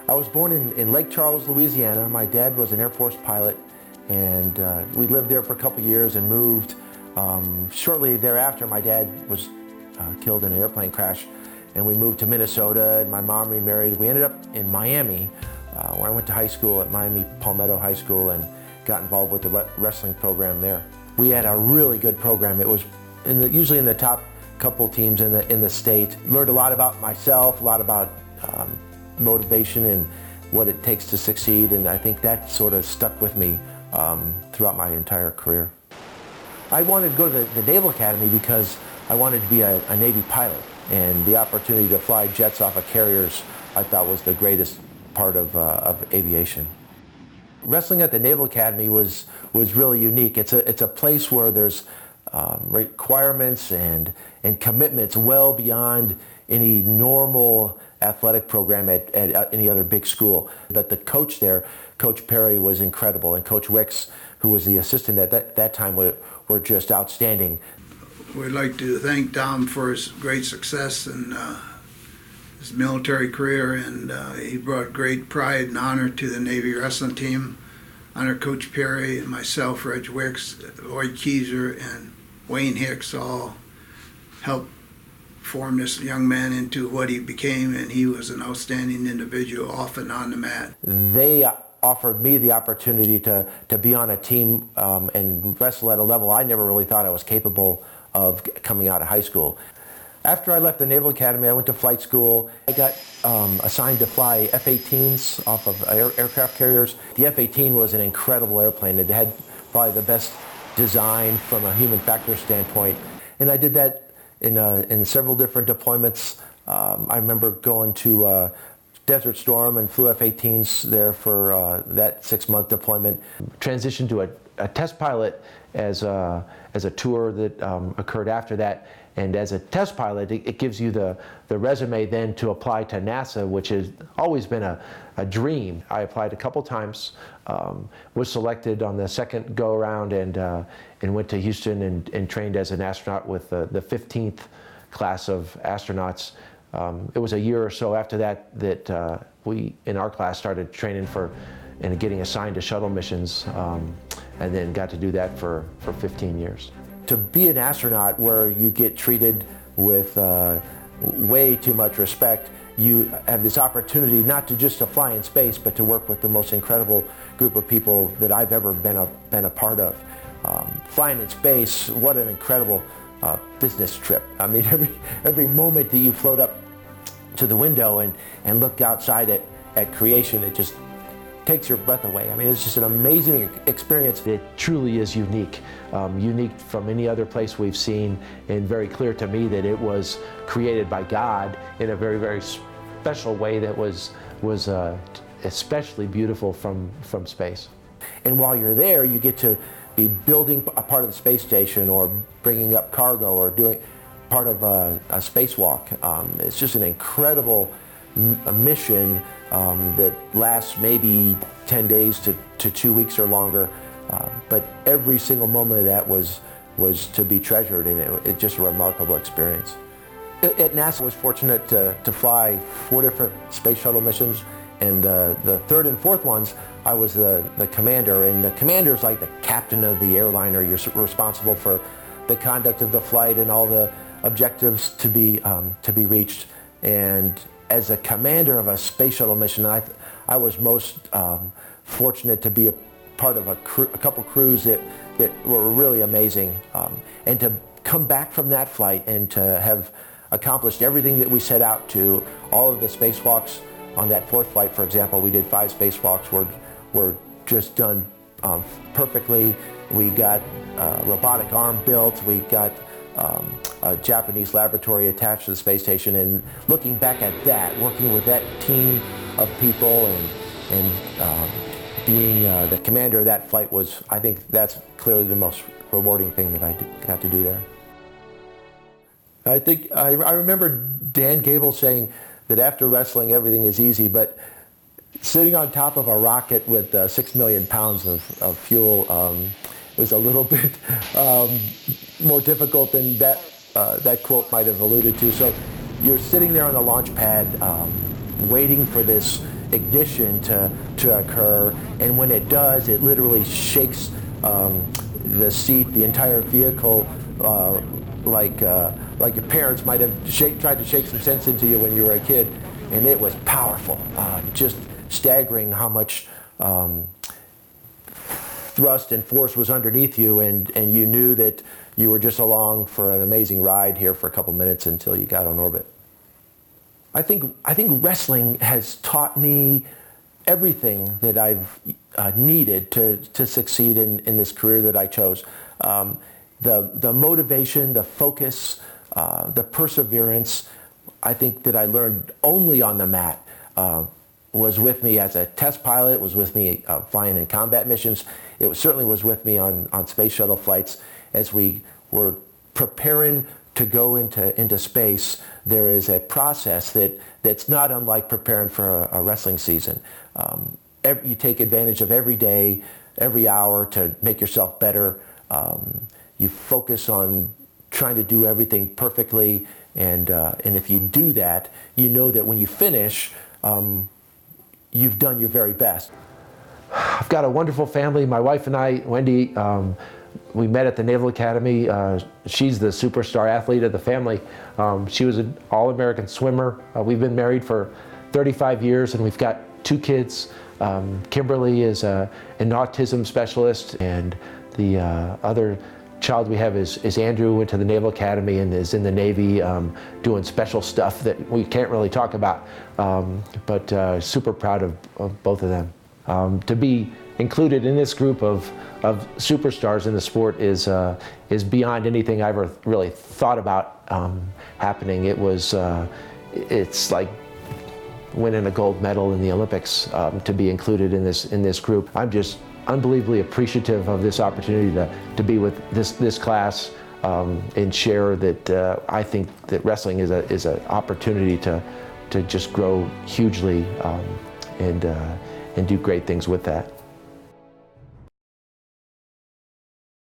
I was born in Lake Charles, Louisiana. My dad was an Air Force pilot, and we lived there for a couple years and moved. Shortly thereafter, my dad was killed in an airplane crash, and we moved to Minnesota, and my mom remarried. We ended up in Miami, where I went to high school at Miami Palmetto High School and got involved with the wrestling program there. We had a really good program. It was usually in the top couple teams in the state. Learned a lot about myself, a lot about motivation and what it takes to succeed, and I think that sort of stuck with me throughout my entire career. I wanted to go to the Naval Academy because I wanted to be a Navy pilot, and the opportunity to fly jets off of carriers I thought was the greatest part of aviation. Wrestling at the Naval Academy was really unique. It's a place where there's requirements and commitments well beyond any normal athletic program at any other big school. But the coach there, Coach Peery, was incredible, and Coach Wicks, who was the assistant at that time, were just outstanding. We'd like to thank Dom for his great success in his military career, and he brought great pride and honor to the Navy wrestling team. Under Coach Peery and myself, Reg Wicks, Lloyd Keyser, and Wayne Hicks all helped form this young man into what he became, and he was an outstanding individual off and on the mat. They offered me the opportunity to be on a team and wrestle at a level I never really thought I was capable of coming out of high school. After I left the Naval Academy, I went to flight school. I got assigned to fly F-18s off of aircraft carriers. The F-18 was an incredible airplane. It had probably the best design from a human factor standpoint. And I did that in several different deployments. I remember going to Desert Storm and flew F-18s there for that 6-month deployment. Transitioned to a test pilot as a tour that occurred after that. And as a test pilot, it gives you the resume then to apply to NASA, which has always been a dream. I applied a couple times, was selected on the second go-around, and went to Houston and trained as an astronaut with the 15th class of astronauts. It was a year or so after that we, in our class, started training and getting assigned to shuttle missions, and then got to do that for 15 years. To be an astronaut where you get treated with way too much respect, you have this opportunity not to just to fly in space, but to work with the most incredible group of people that I've ever been a part of. Flying in space, what an incredible business trip. I mean, every moment that you float up to the window and look outside at creation, it just takes your breath away. I mean, it's just an amazing experience. It truly is unique, unique from any other place we've seen, and very clear to me that it was created by God in a very, very special way that was especially beautiful from space. And while you're there, you get to be building a part of the space station, or bringing up cargo, or doing part of a spacewalk. It's just an incredible mission that lasts maybe 10 days to 2 weeks or longer, but every single moment of that was to be treasured, and it's just a remarkable experience. At NASA, I was fortunate to fly 4 different space shuttle missions, and the third and fourth ones, I was the commander, and the commander is like the captain of the airliner. You're responsible for the conduct of the flight and all the objectives to be reached. And as a commander of a space shuttle mission, I was most fortunate to be a part of a couple crews that were really amazing. And to come back from that flight and to have accomplished everything that we set out to, all of the spacewalks on that fourth flight, for example, we did 5 spacewalks, were just done perfectly. We got a robotic arm built, we got a Japanese laboratory attached to the space station, and looking back at that, working with that team of people and being the commander of that flight I think that's clearly the most rewarding thing that I got to do there. I think I remember Dan Gable saying that after wrestling everything is easy, but sitting on top of a rocket with 6 million pounds of fuel was a little bit more difficult than that quote might have alluded to. So you're sitting there on the launch pad waiting for this ignition to occur, and when it does, it literally shakes the seat, the entire vehicle, like your parents might have tried to shake some sense into you when you were a kid, and it was powerful, just staggering how much thrust and force was underneath you, and you knew that you were just along for an amazing ride here for a couple minutes until you got on orbit. I think wrestling has taught me everything that I've needed to succeed in this career that I chose. The motivation, the focus, the perseverance, I think that I learned only on the mat, was with me as a test pilot, was with me flying in combat missions. It certainly was with me on space shuttle flights as we were preparing to go into space. There is a process that's not unlike preparing for a wrestling season. You take advantage of every day, every hour to make yourself better. You focus on trying to do everything perfectly, and if you do that, you know that when you finish, you've done your very best. I've got a wonderful family. My wife and I, Wendy, we met at the Naval Academy. She's the superstar athlete of the family. She was an all-American swimmer. We've been married for 35 years, and we've got 2 kids. Kimberly is an autism specialist, and the other child we have is Andrew, who went to the Naval Academy and is in the Navy doing special stuff that we can't really talk about, but super proud of both of them. To be included in this group of superstars in the sport is beyond anything I ever really thought about happening. It's like winning a gold medal in the Olympics to be included in this group. I'm just unbelievably appreciative of this opportunity to be with this class and share that I think that wrestling is an opportunity to just grow hugely and do great things with that.